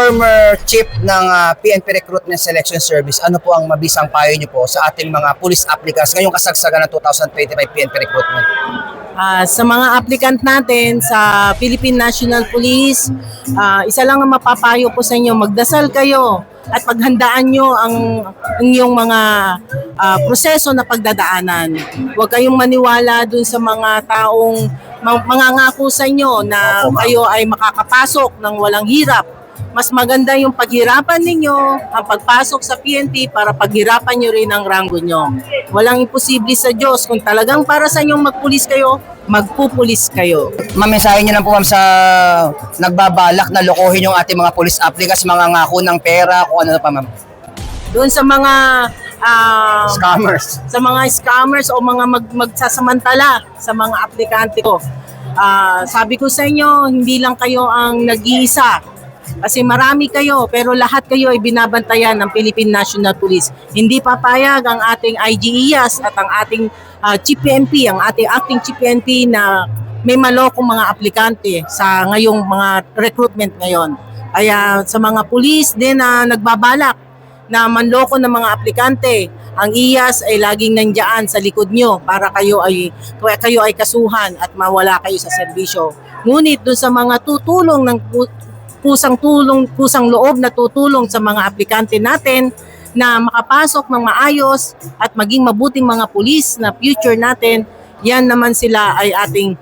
former chief ng PNP Recruitment Selection Service, ano po ang mabisang payo niyo po sa ating mga police applicants ngayong kasagsagan ng 2025 PNP Recruitment? Sa mga applicant natin sa Philippine National Police, isa lang ang mapapayo ko sa inyo, magdasal kayo at paghandaan nyo ang inyong mga proseso na pagdadaanan. Huwag kayong maniwala dun sa mga taong mangangako sa inyo na kayo ay makakapasok ng walang hirap. Mas maganda yung paghirapan ninyo, ang pagpasok sa PNP para paghirapan nyo rin ang ranggo nyo. Walang imposible sa Diyos. Kung talagang para sa inyong magpulis kayo, magpupulis kayo. Ma'am, mensahe niyo lang po ma'am sa nagbabalak na lokohin yung ating mga police applicants, mga ngako ng pera, kung ano na pa ma'am. Doon sa mga Scammers. sa mga scammers o mga magsasamantala sa mga aplikante ko. Sabi ko sa inyo, hindi lang kayo ang nag-iisa. Kasi marami kayo, pero lahat kayo ay binabantayan ng Philippine National Police. Hindi papayag ang ating IGIAS at ang ating Chief PNP, ang ating acting Chief PNP na may malokong mga aplikante sa ngayong mga recruitment ngayon. Kaya sa mga police din na nagbabalak na manloko ng mga aplikante, ang IAS ay laging nandiyan sa likod nyo para kayo ay kasuhan at mawala kayo sa serbisyo. Ngunit doon sa mga tutulong ng pusang loob na tutulong sa mga aplikante natin na makapasok ng maayos at maging mabuting mga pulis na future natin, yan naman sila ay ating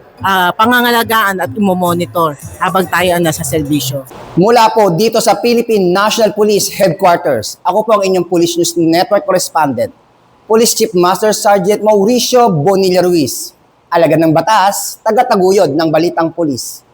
pangangalagaan at imomonitor habang tayo nasa serbisyo. Mula po dito sa Philippine National Police Headquarters, ako po ang inyong Police News Network Correspondent, Police Chief Master Sergeant Mauricio Bonilla Ruiz, alagad ng batas, taga-taguyod ng Balitang Pulis.